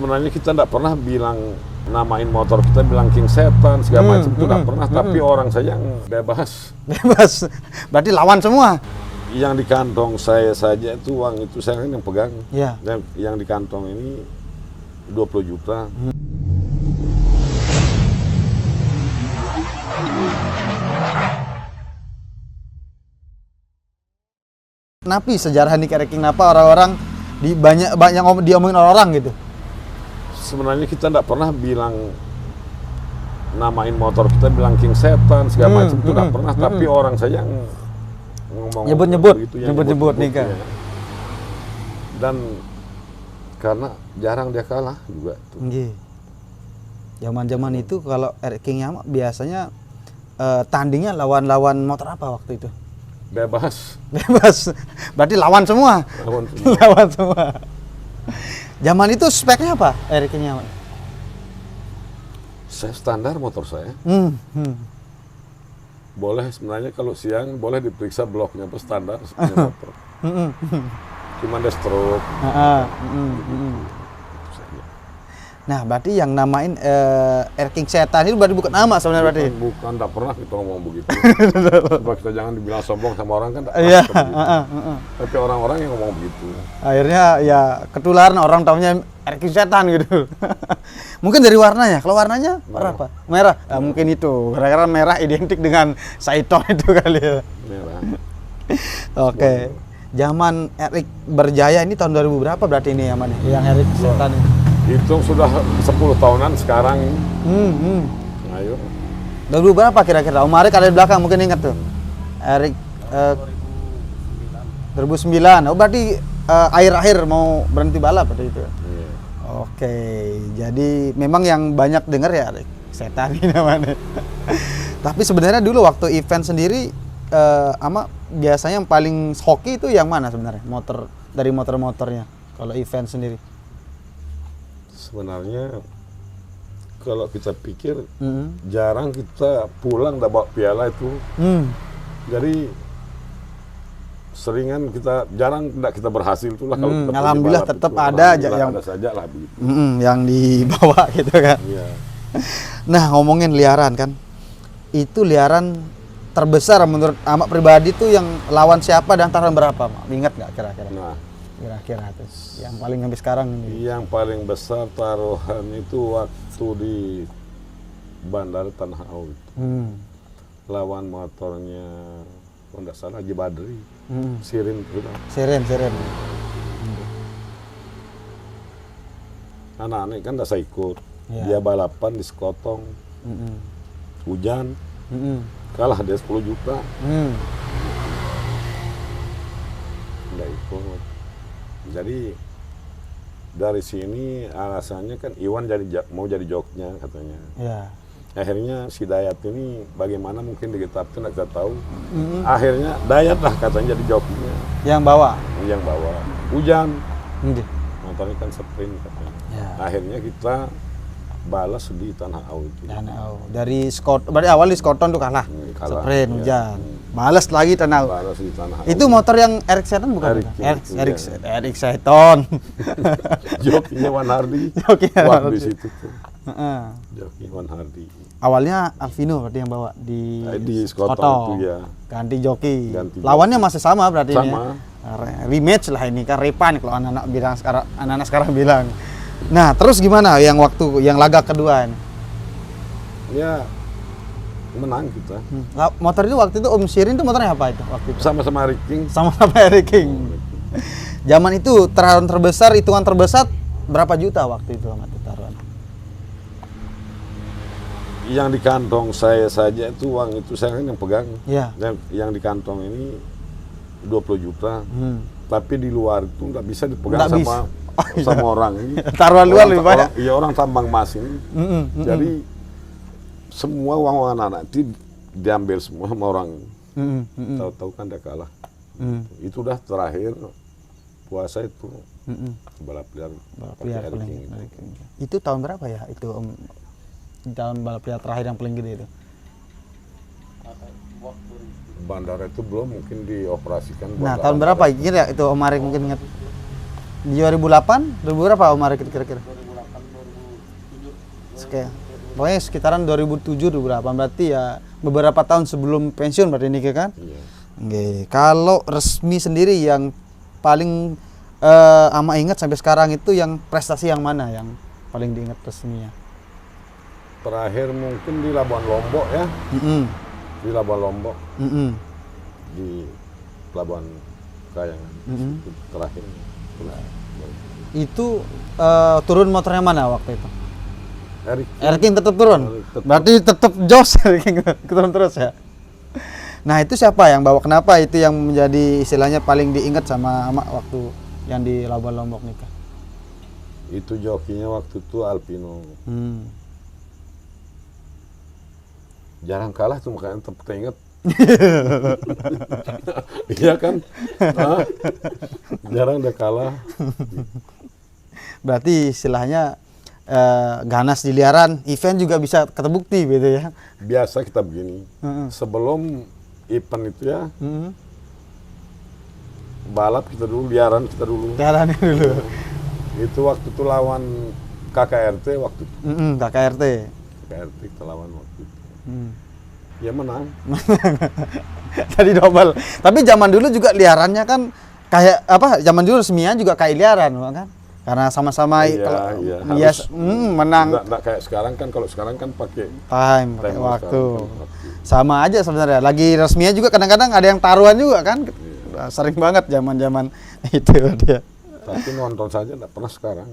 Sebenarnya kita tidak pernah bilang namain motor kita bilang King Setan segala macam itu tidak pernah, tapi orang saja yang bebas. Bebas, berarti lawan semua. Yang di kantong saya saja itu uang itu saya kan yang pegang. Iya. Dan yang di kantong ini 20 juta. Kenapa sejarah Nick Eric King, kenapa orang-orang banyak diomongin orang gitu? Sebenarnya kita tidak pernah bilang namain motor kita bilang King Setan segala macam itu tidak pernah, tapi orang saja yang ngomong nyebut-nyebut nih kan. Ya. Dan karena jarang dia kalah juga tuh. Zaman-zaman itu kalau Eric King biasanya tandingnya lawan motor apa waktu itu? Bebas. Berarti lawan semua. Lawan semua. Zaman itu speknya apa Eric King? Saya standar motor saya. Boleh sebenarnya kalau siang boleh diperiksa bloknya apa standar motor. Cuman ada stroke. Nah, berarti yang namain Eric King Setan itu berarti bukan nama sebenarnya berarti. Bukan, tidak pernah kita ngomong begitu. Supaya kita jangan dibilang sombong sama orang kan. Iya. Tapi orang-orang yang ngomong begitu. Akhirnya ya ketularan orang taunya Eric King Setan gitu. Mungkin dari warnanya. Kalau warnanya warna apa? Merah. Nah, mungkin itu. Karena merah identik dengan Saito itu kali ya. Merah. Oke. Zaman Eric berjaya ini tahun 2000 berapa berarti ini yang Eric Setan ini? Hitung sudah 10 tahunan sekarang. Ayo. 2000 berapa kira-kira? Om Arik ada di belakang mungkin ingat tuh. Eric 2009. Oh berarti akhir-akhir mau berhenti balap berarti itu. Iya. Oke, jadi memang yang banyak dengar ya Eric Setan ini namanya. Tapi sebenarnya dulu waktu event sendiri biasanya yang paling hoki itu yang mana sebenarnya? Dari motor-motornya kalau event sendiri. Sebenarnya kalau kita pikir jarang kita pulang dan bawa piala itu. Jadi seringan kita jarang tidak kita berhasil itulah kalau kita alhamdulillah tetap ada aja yang ada saja lah begitu. Yang dibawa gitu kan. Iya. Nah, ngomongin liaran kan. Itu liaran terbesar menurut Amak pribadi tuh yang lawan siapa dan taruhan berapa, Mak? Ingat nggak kira-kira? Nah, kira-kira tuh yang paling sampai sekarang ini. yang paling besar taruhan itu waktu di Bandara Tanah Au itu. Lawan motornya kalau nggak salah Haji Badri. Sirin itu. Sirin. Anak-anak kan nggak saya ikut. Ya. Dia balapan di Sekotong. Hujan. Kalah dia 10 juta. Nggak ikut. Jadi dari sini alasannya kan Iwan mau jadi joknya katanya. Ya. Akhirnya si Dayat ini bagaimana mungkin digetapkan nggak kita tahu. Akhirnya Dayat lah katanya jadi joknya. Yang bawa. Hujan. Motornya kan sprint katanya. Ya. Akhirnya kita balas di Tanah Au itu. Tanah Au. Dari berarti awal di Skoton tuh kalah. Sprint hujan. Balas lagi Tanah Au. Balas di Tanah Au. Itu motor yang Eric Setan bukan? Eric Setan. Jokinya Wan Hardi. Waktu di situ tuh. Joki Wan Hardi. Awalnya Alvino berarti yang bawa di Skoton itu ya. Ganti joki. Lawannya masih sama berarti ini. Sama. Rematch lah ini kan repan kalau anak-anak sekarang bilang. Nah, terus gimana yang laga kedua ini? Ya menang kita. Motor itu waktu itu Om Sirin itu motornya apa itu waktu itu? Sama-sama Eric King. Sama-sama Eric King. Zaman itu taruhan terbesar, hitungan terbesar berapa juta waktu itu sama taruhan? Yang di kantong saya saja itu uang itu saya kan yang pegang. Iya. Dan yang di kantong ini 20 juta. Tapi di luar itu nggak bisa dipegang sama orang ini. Taruhan luar lebih banyak. Iya, orang tambang emas ini. Jadi semua uang anak-anak itu diambil semua sama orang. Tahu-tahu kan dia kalah. Itu udah terakhir puasa itu. Balap liar Eric King. Itu tahun berapa ya itu Om? Tahun balap liar terakhir yang paling gede itu? Bandara itu belum mungkin dioperasikan. Nah, tahun berapa kira itu Om Arik mungkin ingat? Di 2008? 2000 berapa Om Arik kira-kira? 2008 Pokoknya sekitaran 2007 berapa, berarti ya beberapa tahun sebelum pensiun berarti ini kan? Iya. Oke. Kalau resmi sendiri yang paling Ama ingat sampai sekarang itu yang prestasi yang mana yang paling diingat resminya? Terakhir mungkin di Labuan Lombok ya. Di Labuan Lombok. Di Labuan Kayangan. Itu terakhir. Itu turun motornya mana waktu itu? Eric King tetap turun. Tetap. Berarti tetap jos Eric King turun terus ya. Nah, itu siapa yang bawa? Kenapa itu yang menjadi istilahnya paling diingat sama Ama waktu yang di Labuan Lombok nikah? Itu jokinya waktu itu Alpino. Jarang kalah tuh makanya tetap teringat. Iya kan? Jarang udah kalah. Berarti istilahnya ganas di liaran, event juga bisa terbukti gitu ya. Biasa kita begini. Sebelum event itu ya, balap kita dulu, liaran kita dulu. Liaran dulu. Itu waktu itu lawan KKRT waktu itu. KKRT. KKRT kita lawan waktu itu. Ya menang. Tadi double. Tapi zaman dulu juga liarannya kan kayak apa? Zaman dulu resminya juga kayak liaran, kan? Karena sama-sama menang. Nggak kayak sekarang kan, kalau sekarang kan pakai pakai waktu. Sama aja sebenarnya. Lagi resminya juga kadang-kadang ada yang taruhan juga kan. Sering banget zaman-zaman itu dia. Tapi nonton saja nggak pernah sekarang.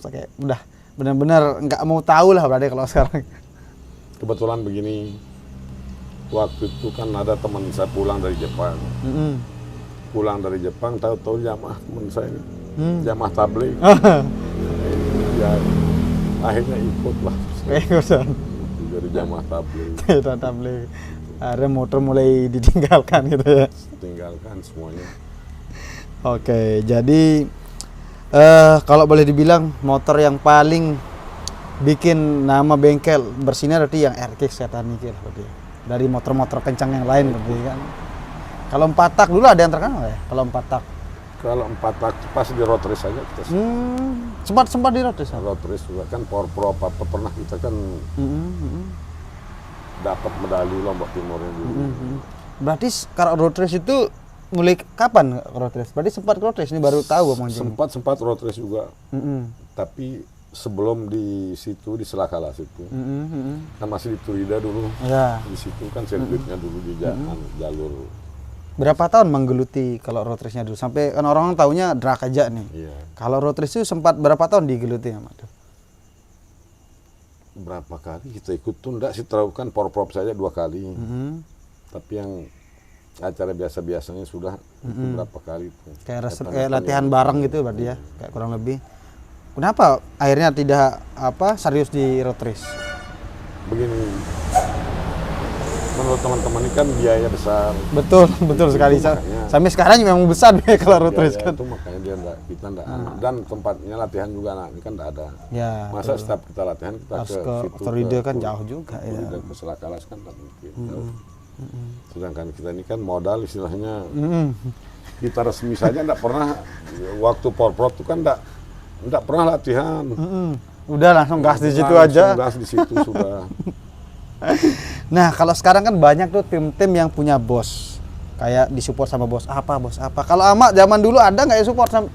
Kayak udah benar-benar nggak mau tahu lah berarti kalau sekarang. Kebetulan begini, waktu itu kan ada teman saya pulang dari Jepang. Pulang dari Jepang, tahu-tahu jamaah teman saya ini, jamaah tabligh. Ya, akhirnya ikut lah. Ikutan. Jadi jamaah tabligh. Tabligh. Akhirnya motor mulai ditinggalkan gitu ya. Tinggalkan semuanya. Oke, jadi kalau boleh dibilang motor yang paling bikin nama bengkel bersinar berarti yang RX Setan ini berarti. Dari motor-motor kencang yang lain berarti kan. Kalau 4 tak dulu ada yang terkenal ya? Kalau 4 tak. Kalau 4 tak pas di road race aja kita. Sempat di road race. Road race juga kan Pro apa pernah kita kan dapat medali Lombok Timurnya dulu. Berarti kalau road race itu mulai kapan road race? Berarti sempat road race ini baru tahu Bang Jeng. Sempat road race juga. Tapi sebelum di situ di Selakala situ. Kan masih di Turida dulu. Ya. Di situ kan sirkuitnya dulu di jalur. Berapa tahun menggeluti kalau road race-nya dulu? Sampai kan orang taunya drag aja nih. Iya. Kalau road race itu sempat berapa tahun digeluti sama tuh? Berapa kali kita ikut tuh enggak sih, terlalu kan porprov saja 2 kali. Tapi yang acara biasa-biasanya sudah itu berapa kali itu. Kayak latihan bareng gitu berarti ya, kayak kurang lebih. Kenapa akhirnya tidak serius di road race? Begini, menurut teman-teman ini kan biaya besar. Betul sekali. Sampai sekarang memang besar kalau road race kan. Itu makanya kita enggak dan tempatnya latihan juga ini kan enggak ada. Ya, masa setiap kita latihan kita harus ke situ, Turida kan jauh juga ya. Dan ke Selakalas kan enggak mungkin. Sedangkan kita ini kan modal istilahnya. Kita resmi saja enggak pernah, waktu porprov itu kan enggak pernah latihan. Udah langsung gas di situ aja. Gas di situ sudah. Nah, kalau sekarang kan banyak tuh tim-tim yang punya bos. Kayak disupport sama bos apa. Kalau Ama zaman dulu ada nggak ya support sama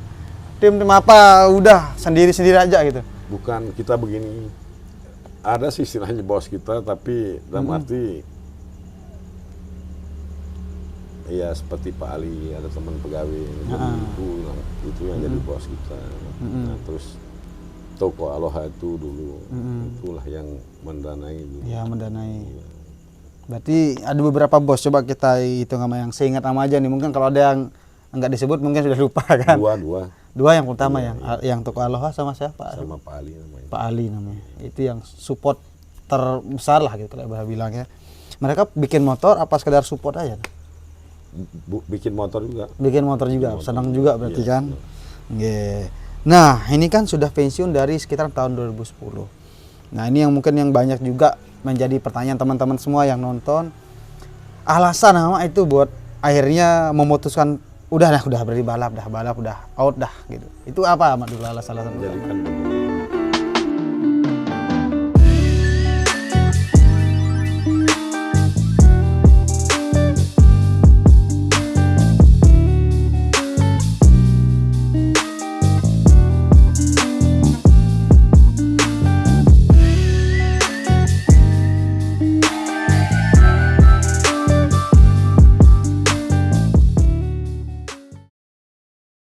tim-tim apa? Udah sendiri-sendiri aja gitu. Bukan, kita begini. Ada sih istilahnya bos kita, tapi dalam arti ya seperti Pak Ali, ada teman pegawai itu yang jadi bos kita. Nah, terus toko Aloha itu dulu, itulah yang mendanai. Ya, mendanai. Berarti ada beberapa bos, coba kita hitung sama yang seingat sama aja nih. Mungkin kalau ada yang enggak disebut mungkin sudah lupa kan. Dua yang pertama yang toko Aloha sama siapa? Sama Pak Ali namanya. Pak Ali namanya. Itu yang support terbesar lah gitu kalau bilangnya. Mereka bikin motor apa sekedar support aja? Bikin motor juga. Senang juga berarti kan. Yeah. Nah, ini kan sudah pensiun dari sekitar tahun 2010. Nah, ini yang mungkin yang banyak juga menjadi pertanyaan teman-teman semua yang nonton. Alasan Ama itu buat akhirnya memutuskan udah berhenti balap, udah out dah gitu. Itu apa Ama dulu alasan? Jadi kan